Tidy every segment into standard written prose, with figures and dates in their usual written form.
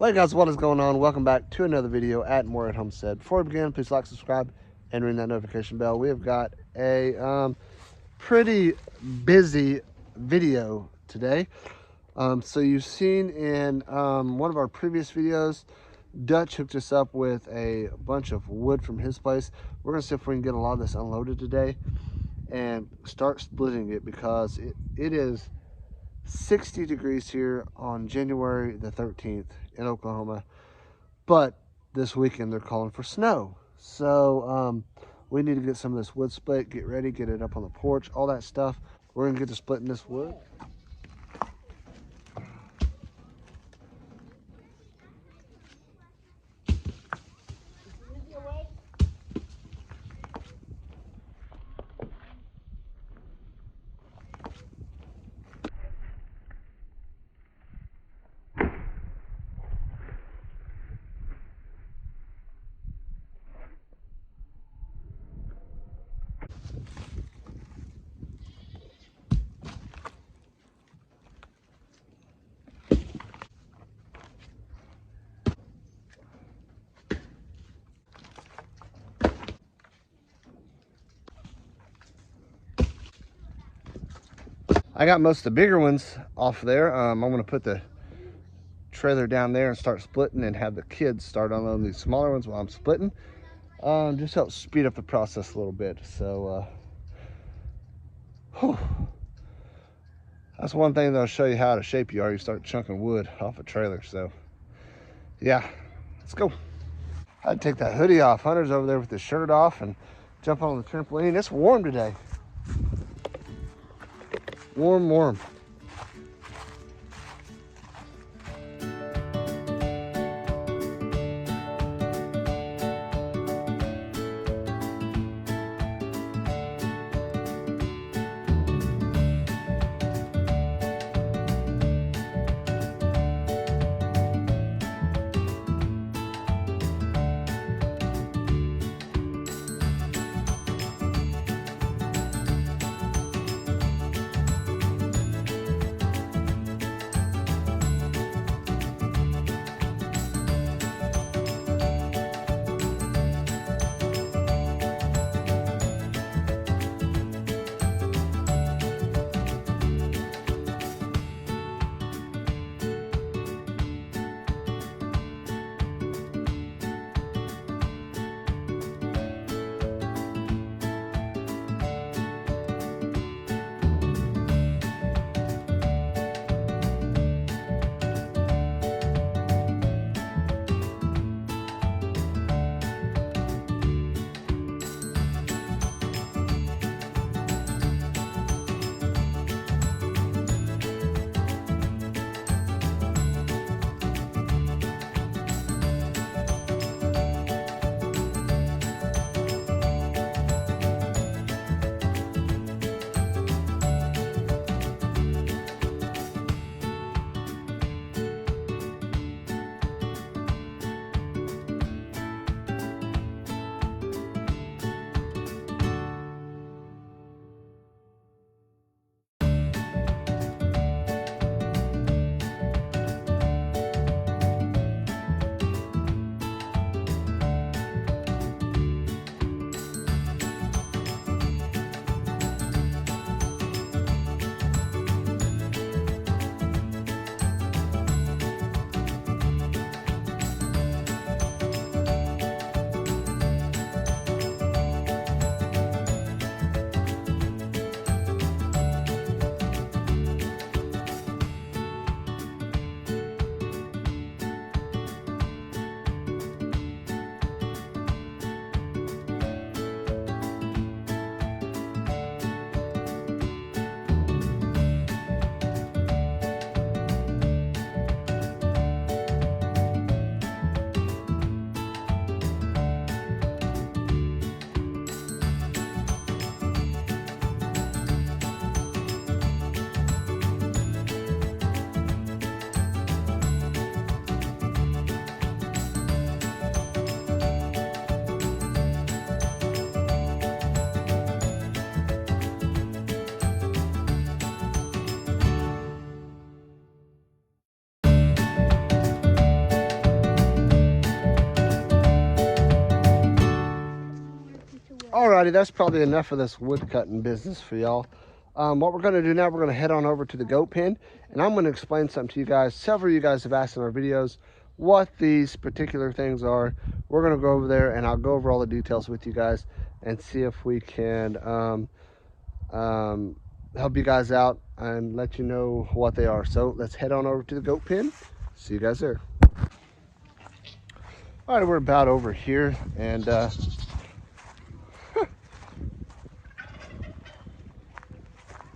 Hey guys, what is going on? Welcome back to another video at More at Homestead. Before we begin, please like, subscribe, and ring that notification bell. We have got a pretty busy video today. So you've seen in one of our previous videos, Dutch hooked us up with a bunch of wood from his place. We're gonna see if we can get a lot of this unloaded today and start splitting it, because it is 60 degrees here on January the 13th in Oklahoma, but this weekend they're calling for snow. So we need to get some of this wood split, get ready, get it up on the porch, all that stuff. We're gonna get to splitting this wood. I got most of the bigger ones off there. I'm gonna put the trailer down there and start splitting, and have the kids start unloading these smaller ones while I'm splitting. Just helps speed up the process a little bit. So that's one thing that'll show you how out of shape you are. You start chunking wood off a trailer. So yeah, let's go. I'd take that hoodie off. Hunter's over there with his shirt off and jump on the trampoline. It's warm today. Warm. Alrighty, that's probably enough of this wood cutting business for y'all. What we're going to do now, we're going to head on over to the goat pen, and I'm going to explain something to you guys. Several of you guys have asked in our videos what these particular things are. We're going to go over there, and I'll go over all the details with you guys and see if we can help you guys out and let you know what they are. So let's head on over to the goat pen. See you guys there. All right, we're about over here, and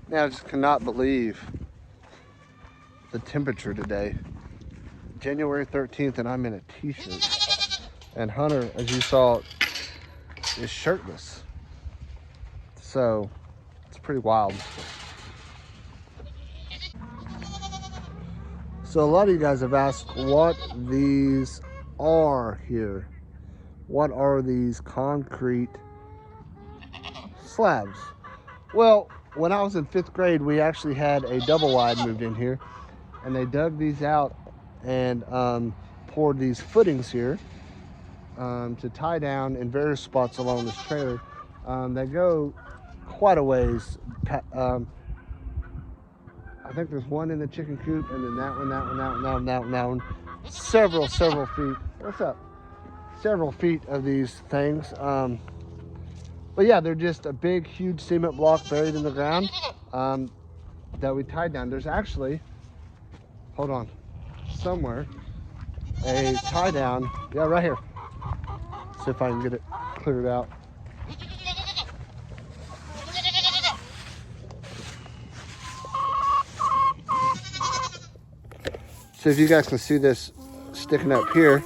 now I just cannot believe the temperature today. January 13th, and I'm in a t-shirt. And Hunter, as you saw, is shirtless. So it's pretty wild. So a lot of you guys have asked what these are here. What are these concrete slabs? Well, when I was in 5th grade, we actually had a double wide moved in here, and they dug these out and poured these footings here to tie down in various spots along this trailer. They go quite a ways. I think there's one in the chicken coop, and then that one, that one, that one, that one, that one, that one. Several feet. What's up? Several feet of these things. But yeah, they're just a big, huge cement block buried in the ground that we tied down. There's actually, hold on, somewhere, a tie down. Yeah, right here. See if I can get it cleared out. So if you guys can see this sticking up here,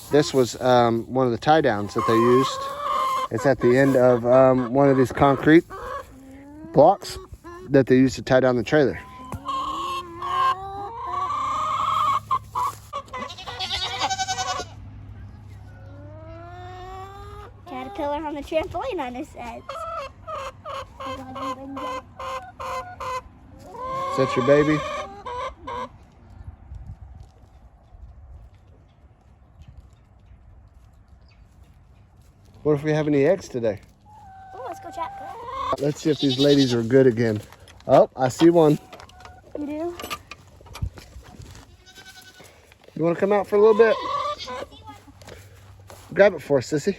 this was one of the tie downs that they used. It's at the end of one of these concrete blocks that they used to tie down the trailer. Caterpillar on the trampoline on his head. Is that your baby? What if we have any eggs today? Oh, let's go check. Let's see if these ladies are good again. Oh, I see one. You do? You want to come out for a little bit? Grab it for us, sissy.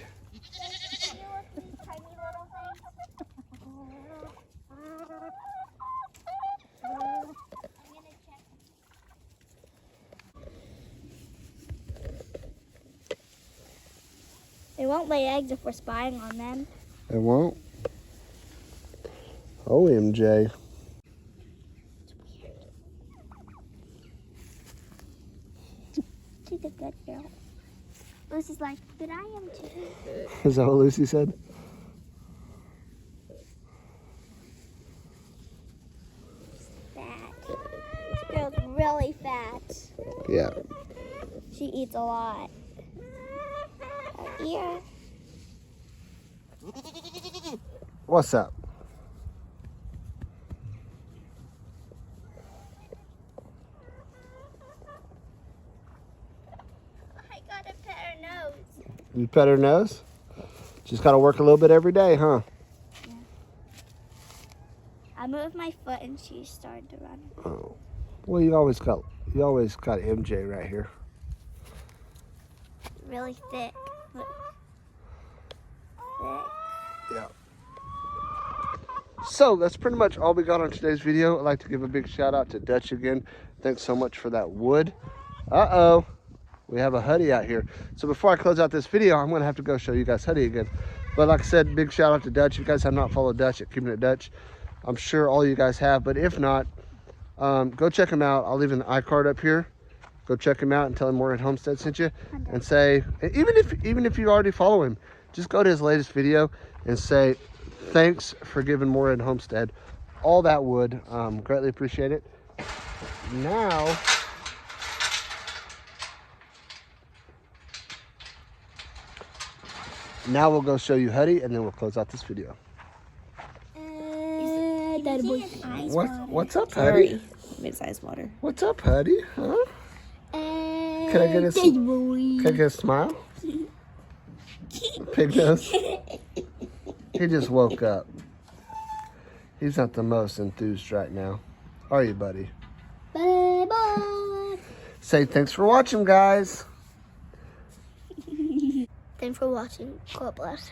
They won't lay eggs if we're spying on them. They won't? OMJ. She's a good girl. Lucy's like, but I am too. Is that what Lucy said? Fat. This girl's really fat. Yeah. She eats a lot. Her ear. What's up? I gotta pet her nose. You pet her nose? Just gotta work a little bit every day, huh? Yeah. I moved my foot and she started to run. Oh. Well, you always got MJ right here. Really thick. Look. Thick. Yeah. So that's pretty much all we got on today's video. I'd like to give a big shout out to Dutch again. Thanks so much for that wood. Uh-oh. We have a Huddy out here. So before I close out this video, I'm going to have to go show you guys Huddy again. But like I said, big shout out to Dutch. If you guys have not followed Dutch at Keeping It Dutch, I'm sure all you guys have. But if not, go check him out. I'll leave an iCard up here. Go check him out and tell him Morehead Homestead sent you. And say, even if you already follow him, just go to his latest video and say, thanks for giving Morehead Homestead all that wood. Greatly appreciate it. Now we'll go show you Huddy, and then we'll close out this video. What's up, Huddy? Mid-sized water. What's up, Huddy? Huh? Can I get a smile? Pig nose. He just woke up. He's not the most enthused right now. Are you, buddy? Bye-bye. Say thanks for watching, guys. Thanks for watching. God bless.